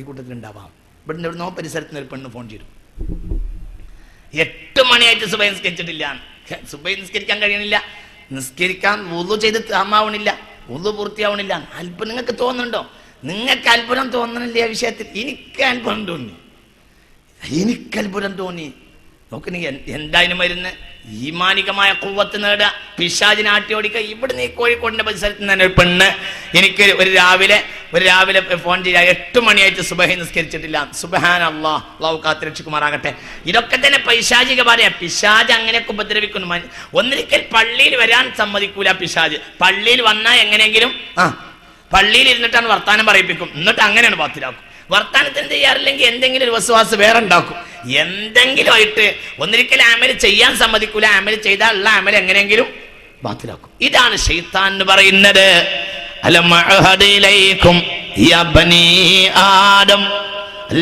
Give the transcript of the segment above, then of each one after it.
ഈ കൂട്ടത്തിലുണ്ടാവാം. ഇവിടുന്ന് എവിടുന്നോ പരിസരത്ത് നിന്ന് ഒരു പെണ്ണ് ഫോൺ ചെയ്തു, 8 മണിയായിട്ട് സുബഹി നിസ്കരിച്ചിട്ടില്ല, സുബഹി നിസ്കരിക്കാൻ കഴിയണില്ല, നിസ്കരിക്കാൻ വുളു ചെയ്ത് താമാവണില്ല, വുളു പൂർത്തിയാവണില്ല. അത്ഭുതം നിങ്ങൾക്ക് തോന്നുന്നുണ്ടോ? നിങ്ങൾക്ക് അത്ഭുതം തോന്നണില്ല ആ വിഷയത്തിൽ? എനിക്ക് അത്ഭുതം തോന്നി, എനിക്ക് അത്ഭുതം തോന്നി. നോക്ക്, നീ എന്തായാലും മരുന്ന് ഈമാനികമായ ഖുവ്വത്ത് നേടുക, പിശാചിനെ ആട്ടി ഓടിക്കുക. ഇവിടുന്ന് ഈ കോഴിക്കോടിന്റെ പരിസരത്ത് തന്നെ ഒരു പെണ്ണ് എനിക്ക് ഒരു രാവിലെ ഫോൺ ചെയ്യുക, 8 മണിയായിട്ട് സുബഹി നിസ്കരിച്ചിട്ടില്ല. സുബ്ഹാനല്ലാഹ്, അല്ലാഹു കാത്തുരക്ഷിക്കുമാറാകട്ടെ. ഇതൊക്കെ തന്നെ പൈശാചിക പറയാ. പിശാച് അങ്ങനെയൊക്കെ ഉപദ്രവിക്കുന്നു. ഒന്നിരിക്കൽ പള്ളിയിൽ വരാൻ സമ്മതിക്കൂല പിശാച്. പള്ളിയിൽ വന്നാൽ എങ്ങനെയെങ്കിലും പള്ളിയിൽ ഇരുന്നിട്ടാണ് വർത്താനം പറയിപ്പിക്കും, എന്നിട്ട് അങ്ങനെയാണ് ബാത്തിലാക്കും. വർത്താനത്തിന് ചെയ്യാറില്ലെങ്കിൽ എന്തെങ്കിലും ഒരു വസ്വാസ് വേറെ ഉണ്ടാക്കും, എന്തെങ്കിലും ആയിട്ട്. ഒന്നിരിക്കൽ അമൽ ചെയ്യാൻ സമ്മതിക്കൂല, അമൽ ചെയ്താൽ ഉള്ള അമൽ എങ്ങനെയെങ്കിലും ബാത്തിലാക്കും. ഇതാണ് ശൈത്താൻ എന്ന് പറയുന്നത്. അലം അഅഹദ് ഇലൈക്കും യാ ബനീ ആദം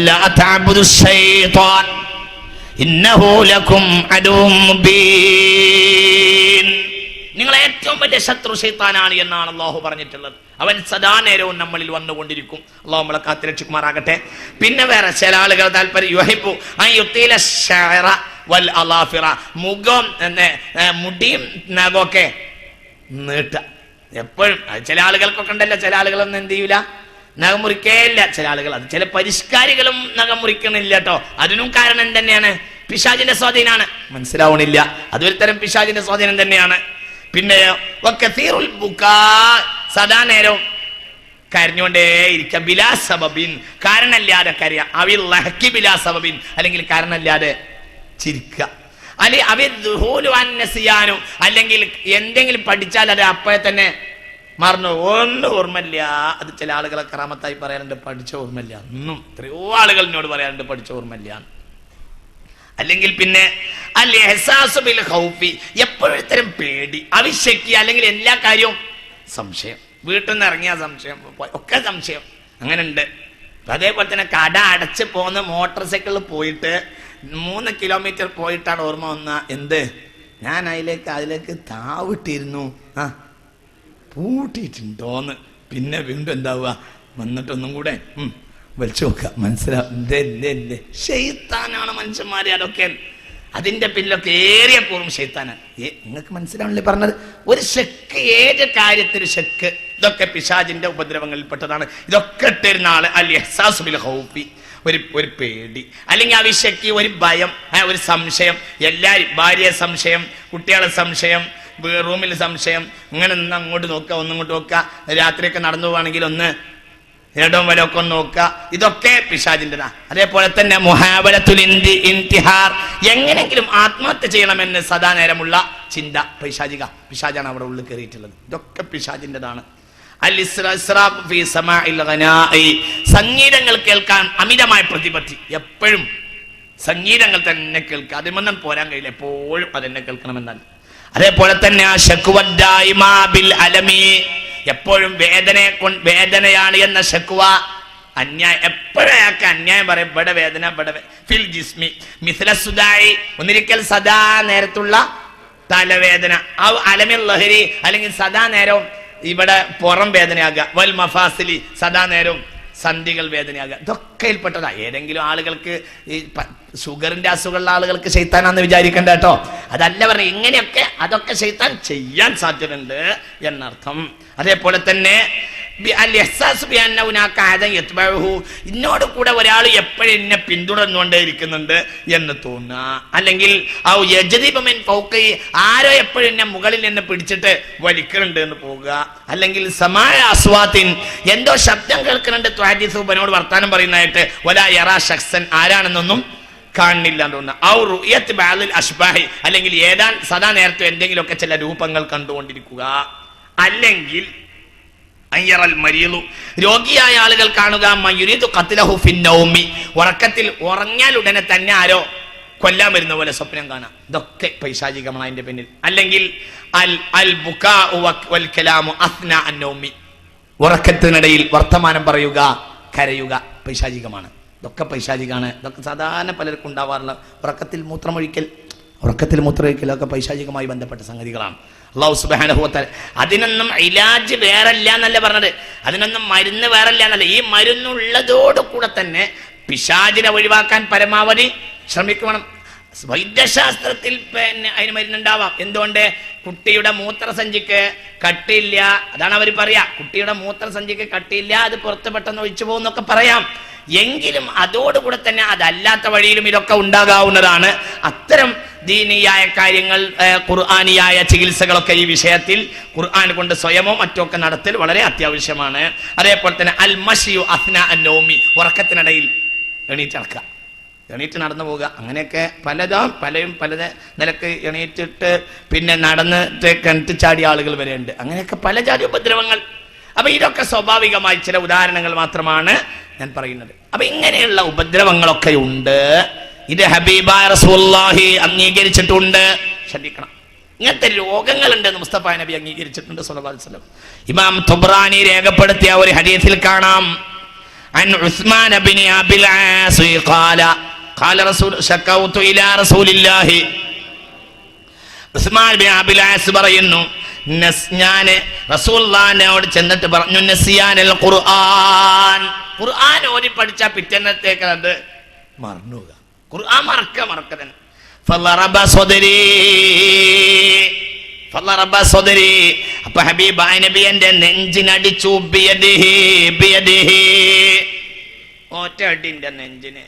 ലാ തഅബുദു ശൈത്താൻ ഇന്നഹു ലക്കും അദുവ്വൻ മുബീൻ. നിങ്ങളെ ഏറ്റവും വലിയ ശത്രു ശൈത്താനാണ് എന്നാണ് അല്ലാഹു പറഞ്ഞിട്ടുള്ളത്. അവൻ സദാ നേരവും നമ്മളിൽ വന്നുകൊണ്ടിരിക്കും. അല്ലാഹു നമ്മളെ കാത്തുരക്ഷിക്കുമാറാകട്ടെ. പിന്നെ വേറെ ചില ആളുകൾ താല്പര്യം യുഹിബ്ബു അൻ യുതീല ശഅറ വൽ അലാഫിറ, മുഖം മുടിയും നഖമൊക്കെ നീട്ട എപ്പോഴും. ചില ആളുകൾക്കൊക്കെ ഉണ്ടല്ലോ, ചില ആളുകളൊന്നും എന്ത് ചെയ്യൂല, നഖം മുറിക്കേയില്ല. ചില ആളുകൾ, അത് ചില പരിഷ്കാരികളും നഖം മുറിക്കണില്ല കേട്ടോ. അതിനും കാരണം തന്നെയാണ് പിശാചിന്റെ സ്വാധീനമാണ്. മനസ്സിലാവണില്ല, അതൊരു തരം പിശാചിന്റെ സ്വാധീനം തന്നെയാണ്. പിന്നെ സദാ നേരവും കരഞ്ഞുകൊണ്ടേ ഇരിക്കുക, ബിലാ സബബിൻ, കാരണമില്ലാതെ കരയുക. അവിൽ ലഹക്കി ബിലാ സബബിൻ, അല്ലെങ്കിൽ കാരണമില്ലാതെ ചിരിക്കുക. അല്ലെങ്കിൽ എന്തെങ്കിലും പഠിച്ചാൽ അത് അപ്പോഴെ തന്നെ മറന്നു, ഒന്നും ഓർമ്മയില്ല. അത് ചില ആളുകളെ കറാമത്തായി പറയാറുണ്ട്, പഠിച്ച ഓർമ്മയില്ല. ഒന്നും എത്രയോ ആളുകൾ എന്നോട് പറയാറുണ്ട് പഠിച്ച ഓർമ്മയില്ല. അല്ലെങ്കിൽ പിന്നെ എപ്പോഴും ഇത്തരം പേടി, അവിശക്തി, അല്ലെങ്കിൽ എല്ലാ കാര്യവും സംശയം. വീട്ടിൽ നിന്ന് ഇറങ്ങിയ സംശയം, ഒക്കെ സംശയം, അങ്ങനെ ഉണ്ട്. അതേപോലെ തന്നെ കട അടച്ച് പോകുന്ന മോട്ടോർ സൈക്കിളിൽ പോയിട്ട് 3 കിലോമീറ്റർ പോയിട്ടാണ് ഓർമ്മ വന്ന, എന്ത്, ഞാൻ അതിലേക്ക് താവിട്ടിരുന്നു, പൂട്ടിയിട്ടുണ്ടോന്ന്. പിന്നെ വീണ്ടും എന്താവുക, വന്നിട്ടൊന്നും കൂടെ വലിച്ചു നോക്കുക, മനസ്സിലാവും. ശൈത്താനാണ് മനുഷ്യന്മാരെ അതൊക്കെ. അതിന്റെ പിന്നിലൊക്കെ ഏറിയ പൂർവ്വം ശൈത്താനാണ്. നിങ്ങൾക്ക് മനസ്സിലാവണല്ലേ പറഞ്ഞത്? ഒരു ശക്ക്, ഏത് കാര്യത്തിൽ ശക്ക്, ഇതൊക്കെ പിശാചിന്റെ ഉപദ്രവങ്ങളിൽപ്പെട്ടതാണ്. ഇതൊക്കെ ഇട്ടിരുന്ന ആള് അൽ ഇഹ്സാസു ബിൽ ഖൗഫി, ഒരു പേടി, അല്ലെങ്കിൽ അവിശക്തി, ഒരു ഭയം, ഒരു സംശയം. എല്ലാവരും ഭാര്യയെ സംശയം, കുട്ടികളെ സംശയം, റൂമിൽ സംശയം, ഇങ്ങനെ ഒന്ന് അങ്ങോട്ട് നോക്കുക, ഒന്നിങ്ങോട്ട് നോക്കുക. രാത്രിയൊക്കെ നടന്നു പോവാണെങ്കിൽ ഒന്ന് ഇടവും വലമൊക്കെ ഒന്ന് നോക്കുക. ഇതൊക്കെ പിശാചിൻ്റെതാ. അതേപോലെ തന്നെ മുഹാവലത്തുൽ ഇൻതിഹാർ, എങ്ങനെങ്കിലും ആത്മഹത്യ ചെയ്യണമെന്ന് സദാ നേരമുള്ള ചിന്ത, പിശാചാണ് അവിടെ ഉള്ളിൽ കയറിയിട്ടുള്ളത്. ഇതൊക്കെ പിശാചിൻ്റെതാണ്. സംഗീതങ്ങൾ കേൾക്കാൻ അമിതമായ പ്രതിപത്തി, എപ്പോഴും സംഗീതങ്ങൾ തന്നെ കേൾക്കുക, അതിമൊന്നും പോരാൻ കഴിയില്ല, എപ്പോഴും അതെന്നെ കേൾക്കണമെന്നാണ്. അതേപോലെ തന്നെ എപ്പോഴും വേദനയാണ് എന്ന ശക്വ, അന്യായം, എപ്പോഴൊക്കെ അന്യായം പറയും. ഇവിടെ വേദന, ഫിൽ ജിസ്മി മിസ്ല സുദായി, ഒന്നിരിക്കൽ സദാ നേരത്തുള്ള തലവേദന, അലമിൽ ലഹരി, അല്ലെങ്കിൽ സദാ നേരവും ഇവിടെ പുറം വേദനയാകുക, വൽ മഫാസിലി, സദാ നേരവും സന്ധികൾ വേദനയാകുക. ഇതൊക്കെ ഇൽപ്പെട്ടതാ. ഏതെങ്കിലും ആളുകൾക്ക് ഈ ഷുഗറിന്റെ അസുഖമുള്ള ആളുകൾക്ക് ശൈത്താനാന്ന് വിചാരിക്കണ്ട കേട്ടോ. അതല്ല പറഞ്ഞ, ഇങ്ങനെയൊക്കെ അതൊക്കെ ശൈത്താൻ ചെയ്യാൻ സാധ്യതയുണ്ട് എന്നർത്ഥം. അതേപോലെ തന്നെ ഇന്നോട് കൂടെ ഒരാൾ എപ്പോഴും എന്നെ പിന്തുടർന്നുകൊണ്ടേ ഇരിക്കുന്നുണ്ട് എന്ന് തോന്നുക, അല്ലെങ്കിൽ ആരോ എപ്പോഴും എന്നെ മുകളിൽ എന്നെ പിടിച്ചിട്ട് വലിക്കുന്നുണ്ട് എന്ന് പോവുക, അല്ലെങ്കിൽ സമായ അസ്വാത്തിൻ, എന്തോ ശബ്ദം കേൾക്കുന്നുണ്ട്, ത്വാജിസൂബനോട് വർത്താനം പറയുന്നതായിട്ട്, വലാ യറാ ശഖ്സൻ, ആരാണെന്നൊന്നും കാണുന്നില്ല എന്ന് തോന്നുക, അല്ലെങ്കിൽ ഏതാൻ സദാ നേരത്തെ എന്തെങ്കിലുമൊക്കെ ചില രൂപങ്ങൾ കണ്ടുകൊണ്ടിരിക്കുക, അല്ലെങ്കിൽ രോഗിയായ ആളുകൾ കാണുക, ഉറക്കത്തിൽ ഉറങ്ങിയാൽ ഉടനെ തന്നെ ആരോ കൊല്ലാൻ വരുന്ന പോലെ സ്വപ്നം കാണാം. ഇതൊക്കെ പൈശാചികമാണ് അതിന്റെ പിന്നിൽ. അല്ലെങ്കിൽ ഉറക്കത്തിനിടയിൽ വർത്തമാനം പറയുക, കരയുക, പൈശാചികമാണ്. ഇതൊക്കെ പൈശാചികമാണ്. ഇതൊക്കെ സാധാരണ പലർക്കും ഉണ്ടാവാറുള്ള ഉറക്കത്തിൽ മൂത്രമൊഴിക്കൽ, ഉറക്കത്തിൽ മൂത്രമൊഴിക്കലൊക്കെ പൈശാചികമായി ബന്ധപ്പെട്ട സംഗതികളാണ്. അല്ലാഹു സുബ്ഹാനഹു വ തആല അതിനൊന്നും ഇലാജ് വേറല്ല എന്നല്ല പറഞ്ഞത്, അതിനൊന്നും മരുന്ന് വേറല്ല എന്നല്ല. ഈ മരുന്നുള്ളതോടു കൂടെ തന്നെ പിശാചിനെ ഒഴിവാക്കാൻ പരമാവധി ശ്രമിക്കണം. വൈദ്യശാസ്ത്രത്തിൽ പിന്നെ അതിന് മരുന്നുണ്ടാവാം. എന്തുകൊണ്ട്? കുട്ടിയുടെ മൂത്രസഞ്ചിക്ക് കട്ടിയില്ല, അതാണ് അവർ പറയാ, കുട്ടിയുടെ മൂത്രസഞ്ചിക്ക് കട്ടിയില്ല, അത് പുറത്ത് പെട്ടെന്ന് ഒഴിച്ചു പോകുന്നൊക്കെ പറയാം. എങ്കിലും അതോടുകൂടെ തന്നെ അതല്ലാത്ത വഴിയിലും ഇതൊക്കെ ഉണ്ടാകാവുന്നതാണ്. അത്തരം ദീനിയായ കാര്യങ്ങൾ, ഖുർആനിയായ ചികിത്സകളൊക്കെ ഈ വിഷയത്തിൽ ഖുർആൻ കൊണ്ട് സ്വയമോ മറ്റൊക്കെ നടത്തൽ വളരെ അത്യാവശ്യമാണ്. അതേപോലെ തന്നെ അൽ മഷിയു അസ്ന അന്നൗമി, ഉറക്കത്തിനിടയിൽ എണീറ്റടക്കുക, എണീറ്റ് നടന്നു പോവുക. അങ്ങനെയൊക്കെ പലതും പല നിലക്ക് എണീറ്റിട്ട് പിന്നെ നടന്നിട്ട് കിണറ്റ് ചാടിയ ആളുകൾ വരെ ഉണ്ട്. അങ്ങനെയൊക്കെ പല ജാതി ഉപദ്രവങ്ങൾ. അപ്പൊ ഇതൊക്കെ സ്വാഭാവികമായി ചില ഉദാഹരണങ്ങൾ മാത്രമാണ് ഞാൻ പറയുന്നത്. അപ്പൊ ഇങ്ങനെയുള്ള ഉപദ്രവങ്ങളൊക്കെ ഉണ്ട്. ഇത് ഹബീബായ റസൂലുള്ളാഹി അംഗീകരിച്ചിട്ടുണ്ട്. ശ്രദ്ധിക്കണം, ഇങ്ങനത്തെ രോഗങ്ങളുണ്ടെന്ന് മുസ്തഫ നബി അംഗീകരിച്ചിട്ടുണ്ട് സല്ലല്ലാഹു അലൈഹി വസല്ലം. ഇമാം തുബ്രാനി രേഖപ്പെടുത്തിയ ഒരു ഹദീസിൽ കാണാം, അൻ ഉസ്മാൻ ഇബ്നു അബിൽ ആസ് ഖാല ഖാല റസൂൽ ശകൗതു ഇലാ റസൂലില്ലാഹി. ഉസ്മാൻ ഇബ്നു അബിൽ ആസ് പറയുന്നു, ഞാൻ റസൂലുള്ളാഹിനോട് ചെന്നിട്ട് പറഞ്ഞു, നസിയാനൽ ഖുർആൻ, ഖുർആൻ ഓതി പഠിച്ച പിറ്റേന്നത്തേക്ക് അത് മറന്നു, ഖുർആൻ മറക്കതൻ. ഫളറബ സദരി, അപ്പൊ ഹബീബായ നബി എന്റെ നെഞ്ചിനടിച്ചു, ബിയദിഹി, ഒറ്റ അടിന്റെ നെഞ്ചിന്.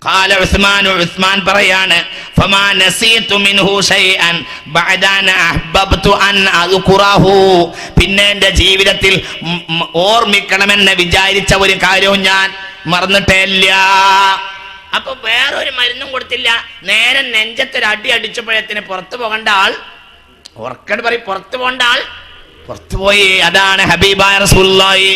ഖാല ഉസ്മാൻ പറയാണ്, ഫമാ നസീതു മിൻഹു ഷൈഅൻ ബഅദ അൻ അഹ്ബബ്തു അൻ അദ്കുറഹു, പിന്നെ എൻ്റെ ജീവിതത്തിൽ ഓർമ്മിക്കണമെന്ന് വിചാരിച്ച ഒരു കാര്യവും ഞാൻ മറന്നിട്ടേ ഇല്ല. അപ്പൊ വേറൊരു മരുന്നും കൊടുത്തില്ല, നേരെ നെഞ്ചത്തൊരു അടി അടിച്ചപ്പോഴത്തിന് പുറത്തു പോകേണ്ട ആൾ, ഉറക്കട് പറയും, പുറത്തു പോകേണ്ട ആൾ പുറത്തുപോയി. അതാണ് ഹബീബായ റസൂലുള്ളാഹി.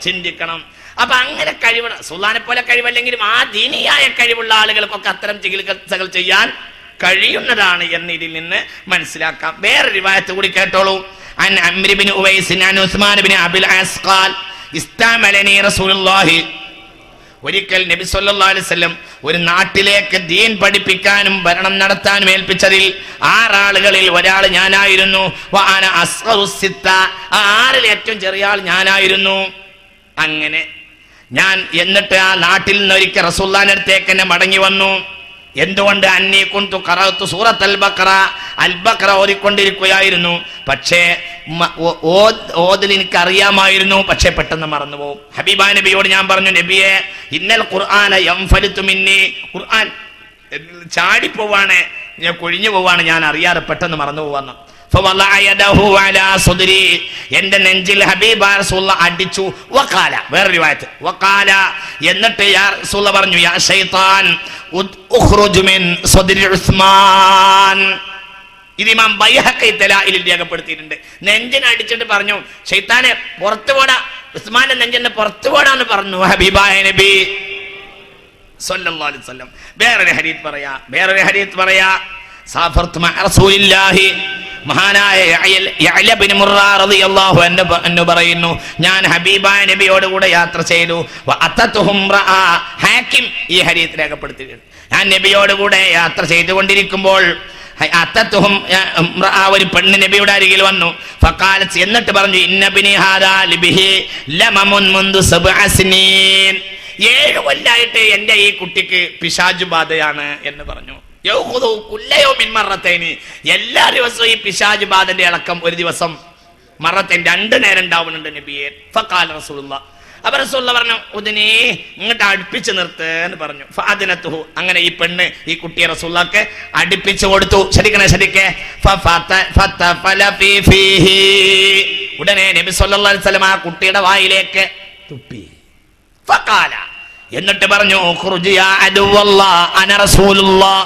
ചിന്തിക്കണം. അപ്പൊ അങ്ങനെ കഴിവുള്ള റസൂലുള്ളാഹിനെ പോലെ കഴിവല്ലെങ്കിലും ആ ദീനിയായ കഴിവുള്ള ആളുകൾക്കൊക്കെ അത്തരം ചികിത്സകൾ ചെയ്യാൻ കഴിയുന്നതാണ് എന്ന് ഇതിൽ നിന്ന് മനസ്സിലാക്കാം. വേറെ റിവായത്ത് കൂടി കേട്ടോളൂ. അൻ അംർ ഇബ്നു ഉവൈസ് അൻ ഉസ്മാൻ ഇബ്നു അബിൽ ആസ് ഖാൽ ഇസ്തഅമലനി റസൂലുള്ളാഹി, ഒരിക്കൽ നബി സല്ലല്ലാഹു അലൈഹി വസല്ലം ഒരു നാട്ടിലേക്ക് ദീൻ പഠിപ്പിക്കാനും ഭരണം നടത്താനും ഏൽപ്പിച്ചതിൽ 6 ആളുകളിൽ ഒരാൾ ഞാനായിരുന്നു. വഅന അസ്ഗറു സിത്ത, ആ 6ൽ ഏറ്റവും ചെറിയ ആൾ ഞാനായിരുന്നു. അങ്ങനെ ഞാൻ എന്നിട്ട് ആ നാട്ടിൽ നിന്ന് ഒരിക്കൽ റസൂലുള്ളാഹിന്റെ അടുത്തേക്ക് എന്നെ മടങ്ങി വന്നു. എന്തുകൊണ്ട്? അന്നീ കുന്തു ഖറഅതു സൂറത്ത് അൽ ബഖറ ഓതിക്കൊണ്ടിരിക്കുകയായിരുന്നു. പക്ഷേ ഓതൽ എനിക്ക് അറിയാമായിരുന്നു, പക്ഷെ പെട്ടെന്ന് മറന്നുപോകും. ഹബീബാ നബിയോട് ഞാൻ പറഞ്ഞു, നബിയെ ഇന്നൽ ഖുർആന യൻഫലിതു മിന്നി, ഖുർആൻ ചാടിപ്പോവാണ്, ഞാൻ കൊഴിഞ്ഞു പോവാണ്, ഞാൻ അറിയാതെ പെട്ടെന്ന് മറന്നു പോവാന്ന്. എന്റെ നെഞ്ചിൽ ഹബീബായ റസൂലുള്ളാഹി അടിച്ചു. വഖാല, വേറെ റിവായത്ത്, വഖാല, എന്നിട്ട് യാ റസൂലുള്ളാഹി പറഞ്ഞു, യാ ശൈത്താൻ ഉഖ്റുജ് മിൻ സദ്രി ഉസ്മാൻ. ഇത് ഇമാം ബൈഹഖി ദലായിലിൽ രേഖപ്പെടുത്തിയിട്ടുണ്ട്. നെഞ്ചിനെ അടിച്ചിട്ട് പറഞ്ഞു, ശൈത്താനെ പുറത്തു പോടാ, ഉസ്മാന്റെ നെഞ്ചിനെ പുറത്തു പോടാന്ന് പറഞ്ഞു ഹബീബായ നബി സല്ലല്ലാഹു അലൈഹി വസല്ലം. വേറൊരു ഹദീസ് പറയാ, സാഫർതു മഅ റസൂലില്ലാഹി, മഹാനായ യഅല ഇബ്നു മുർറ റളിയല്ലാഹു അൻഹു പറയുന്നു, ഞാൻ ഹബീബായ നബിയോട് കൂടെ യാത്ര ചെയ്തു. വഅതതുഹും റഅ, ഹാക്കിം ഈ ഹദീസ് രേഖപ്പെടുത്തിയിട്ടുണ്ട്. ഞാൻ നബിയോട് കൂടെ യാത്ര ചെയ്തുകൊണ്ടിരിക്കുമ്പോൾ ഒരു പെണ്ണ് നബിയുടെ അരികിൽ വന്നു. ഫഖാലത്ത്, എന്നിട്ട് പറഞ്ഞു, ഇന്ന ബിനി ഹാദാ ലിബിഹി ലമമുൻ മുൻദു 7 സിനീൻ, 7 കൊല്ലായിട്ട് എന്റെ ഈ കുട്ടിക്ക് പിശാചു ബാധയാണ് എന്ന് പറഞ്ഞു. എല്ലാ ദിവസവും ഈ പിശാച് ബാധന്റെ ഇളക്കം ഒരു ദിവസം മറത്തൻ 2 നേരം ഉണ്ടാവുന്നുണ്ട് നബിയെ. ഫഖാല റസൂലുള്ളാഹ്, അപ്പൊ റസൂലുള്ളാഹി പറഞ്ഞു, ഉദ്നി, ഇങ്ങോട്ട് അടുപ്പിച്ച് നിർത്ത് എന്ന് പറഞ്ഞു. ഫഅദ്നതുഹു, അങ്ങനെ ഈ പെണ്ണ് ഈ കുട്ടിയെ റസൂലുള്ളാഹിക്ക് അടുപ്പിച്ചു കൊടുത്തു. ശ്രദ്ധിക്കേ. ഉടനെ നബി സല്ലല്ലാഹു അലൈഹി വസല്ലം ആ കുട്ടിയുടെ വായിലേക്ക് തുപ്പി. ഫഖാല, എന്നിട്ട് പറഞ്ഞു, ഖുർജ് യാ അദുവല്ലാഹ് അന റസൂലുള്ളാഹ്,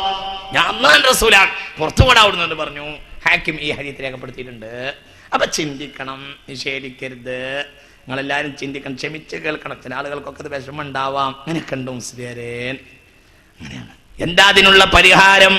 ഞാൻ അല്ലാഹുവിന്റെ റസൂലാണ്, പുറത്തു പോടാവുന്നു പറഞ്ഞു. ഹാക്കിം ഈ ഹദീസ് രേഖപ്പെടുത്തിയിട്ടുണ്ട്. അപ്പൊ ചിന്തിക്കണം, നിഷേധിക്കരുത്. നിങ്ങളെല്ലാവരും ചിന്തിക്കണം, ക്ഷമിച്ച് കേൾക്കണം. ചില ആളുകൾക്കൊക്കെ അത് വിഷമം ഉണ്ടാവാം. അങ്ങനെയൊക്കെ ഉണ്ട് മുസ്ലിയാരേ, അങ്ങനെയാണ്. എന്താ അതിനുള്ള പരിഹാരം?